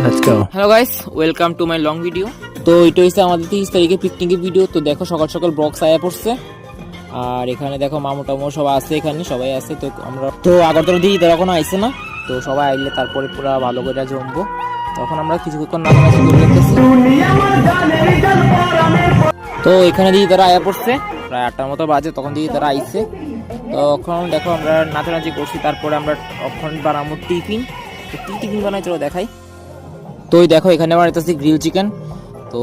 Let's go. Hello guys, welcome to my long video. তো এটা হচ্ছে আমাদের 30 তারিখে পিকনিকের ভিডিও। তো দেখো সকাল সকাল ব্লগস আয়া পড়ছে, আর এখানে দেখো মামু টামু সবাই আছে, এখানে সবাই আছে। তো আমরা তো আগরতলা দিয়ে তারা এখনো আইছে না, তো সবাই আইলে তারপরে পুরো ভালো করে জমবো। তখন আমরা কিছুক্ষণ নাচানাচি করে রেখেছি। তো এখানে দিয়ে তারা আয়া পড়ছে, প্রায় 8টার মতো বাজে, তখন দিয়ে তারা আইছে। তখন দেখো আমরা নাচানাচি করছি, তারপরে আমরা তখন বানাবো টিফিন। তো কি টিফিন বানাই চলো দেখাই। তো ওই দেখো এখানে বানাইতেছি গ্রিল চিকেন। তো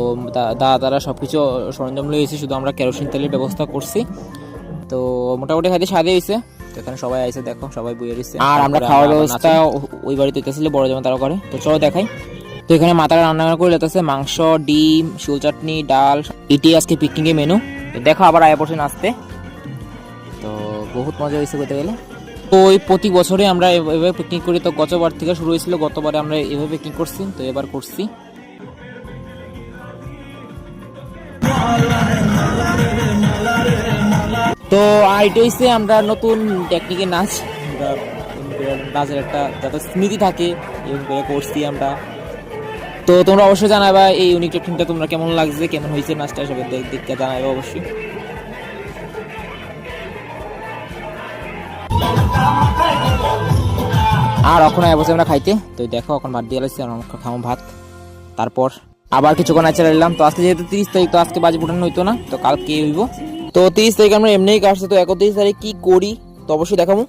তারা সব কিছু সরঞ্জাম লিয়ে এসেছে, শুধু আমরা কেরোসিন তেলের ব্যবস্থা করছি। তো মোটামুটি খাইতে স্বাদে হয়েছে। তো এখানে সবাই আইছে, দেখো সবাই বইয়ে রয়েছে। আর আমরা খাওয়ার ব্যবস্থা ওই বাড়িতে হইতেছিল, বড় যেমন তারা করে। তো চলো দেখাই। তো এখানে মাথাটা রান্না করে লেতেছে মাংস, ডিম, শুল চাটনি, ডাল। এটি আজকে পিকনিকের মেনু। তো দেখো আবার আয়া পড়ছে নাচতে। তো বহুত মজা হয়েছে বলতে গেলে। তো ওই প্রতি বছরে আমরা এভাবে পিকনিক করি। তো গতবার থেকে শুরু হয়েছিল, গতবারে আমরা এভাবে পিকনিক করছি, তো এবার করছি। তো আর এটা হচ্ছে আমরা নতুন টেকনিকের নাচ, নাচের একটা যাতে স্মৃতি থাকে এরকম করে করছি আমরা। তো তোমরা অবশ্যই জানাবা এই ইউনিক টেকনিকটা তোমরা কেমন লাগছে, কেমন হয়েছে নাচটা, সবাই দেখতে জানাবে অবশ্যই। আর এখন বসে আমরা খাইতে। তো দেখো এখন ভাত দিয়ে লাগছে, খাবো ভাত। তারপর আবার কিছুক্ষণ আছে রইলাম। তো আজকে যেহেতু 30 তারিখ, তো আজকে বাজি ফুটানো হইতো না, তো কালকে হইব। তো 30 তারিখ আমরা এমনিই কাটছি। তো 31 তারিখ কি করি তো অবশ্যই দেখাবো।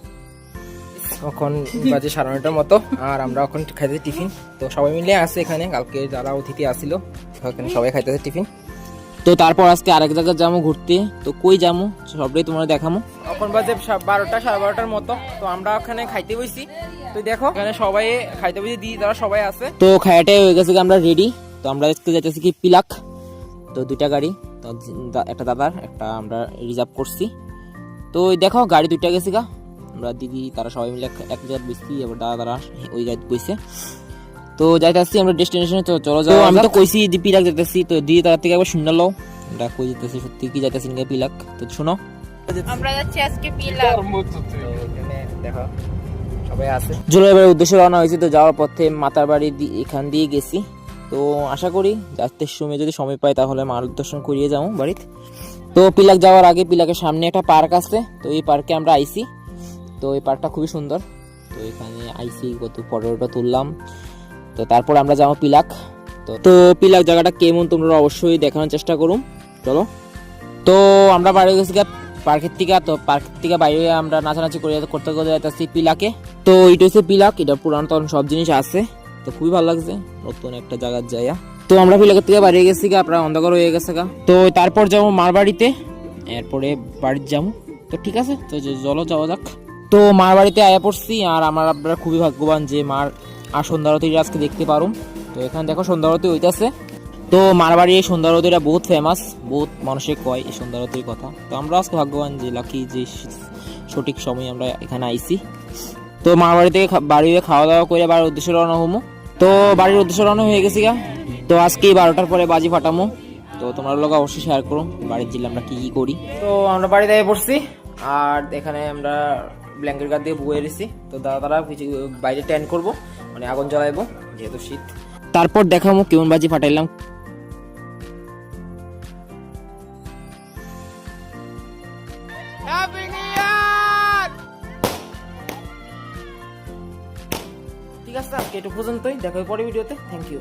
এখন বাজে 9:30টার মতো, আর আমরা এখন খাইতেছি টিফিন। তো সবাই মিলে আছে এখানে, কালকে যারা অতিথি আসছিল ওখানে সবাই খাইতেছে টিফিন। তো তারপর আজকে আরেক জায়গায় যাবো ঘুরতে। তো কই যাবো সবটাই তোমরা দেখাবো। এখন বাজে 12টা 12:30টার মতো। তো আমরা ওখানে খাইতে বসছি। তো দেখো এখানে সবাই খাইতে বসে দিই, তারা সবাই আছে। তো খাইয়াটাই হয়ে গেছে, আমরা রেডি। তো আমরা আজকে যাইতেছি কি পিলাক। তো 2টা গাড়ি, তো একটা দাদার একটা আমরা রিজার্ভ করছি। তো দেখো গাড়ি 2টা গেছে গা, আমরা দিদি তারা সবাই মিলে এক জায়গায় বসছি, এবার দাদা তারা ওই গাড়ি বসছে। তো যাইতে আসছি আমরা ডেস্টিনেশনে। তো চলো যাও। আমি তো কইছি দি পিলাক যেতেছি, তো দিদি তার থেকে একবার শুনে লও আমরা কই যেতেছি, সত্যি কি যাইতেছি না পিলাক। তো শুনো, আমরা যাচ্ছি আজকে পিলাক। দেখো সবাই আছে। জলবায়ুর উদ্দেশ্যে রওনা হয়েছে। তো যাওয়ার পথে মাতার বাড়ি এখান দিয়ে গেছি। তো আশা করি যাতে সময় যদি সময় পাই তাহলে মার দর্শন করিয়ে যাবো বাড়িতে। তো পিলাক যাওয়ার আগে পিলাকের সামনে একটা পার্ক আছে, তো এই পার্কে আমরা আইছি। তো এই পার্কটা খুবই সুন্দর। তো এখানে আইসি কত ফটোটা তুললাম। তো তারপর আমরা যাবো পিলাক। তো পিলাক জায়গাটা কেমন তোমরা অবশ্যই দেখানোর চেষ্টা করুন। চলো। তো আমরা বাইরে গেছি পার্কের থেকে। তো পার্কের থেকে বাইরে আমরা নাচানাচি করতে করতে যাইতেছি পিলাকে। তো এটা হচ্ছে পিলাক, এটা পুরানো তখন সব জিনিস আছে। তো খুবই ভালো লাগছে নতুন একটা জায়গার জায়গা। তো আমরা পিলাকের থেকে বাইরে গেছি গা, প্রায় অন্ধকার হয়ে গেছে গা। তো তারপর যাবো মার বাড়িতে, এরপরে বাড়িতে যাবো। তো ঠিক আছে, তো চলো যাওয়া যাক। তো মার বাড়িতে আয়া পড়ছি, আর আমরা খুবই ভাগ্যবান যে মার আর সন্ধ্যারতি আজকে দেখতে পারো। তো এখানে দেখো সন্ধ্যারতি হইতাছে। তো মার বাড়ি এই সন্ধ্যারতিটা বহুত ফেমাস, বহুত মানুষে কয় এই সন্ধ্যারতির কথা। তো আমরা আজকে ভাগ্যবান যে লাকি যে সঠিক সময় আমরা এখানে আইছি। তো মার বাড়ি থেকে বাড়ি খাওয়া দাওয়া করে বাড়ির উদ্দেশ্যে রওনা হবো। তো বাড়ির উদ্দেশ্যে রওনা হয়ে গেছি গা। তো আজকে 12টার পরে বাজি ফাটামো। তো তোমরা লোক অবশ্যই শেয়ার করো বাড়ির জিলে আমরা কি কি করি। তো আমরা বাড়িতে পড়ছি, আর এখানে আমরা ব্ল্যাঙ্কেট গাদ দিয়ে বয়ে রেছি। তো দাদা তারা বাইরে টেন্ট করবো, মানে আগুন জ্বালাইবো যেহেতু শীত। তারপর দেখাবো কেমন বাজি ফাটাইলাম। ঠিক আছে, আজকে এটা পর্যন্তই। দেখা হবে পরের ভিডিওতে। Thank you.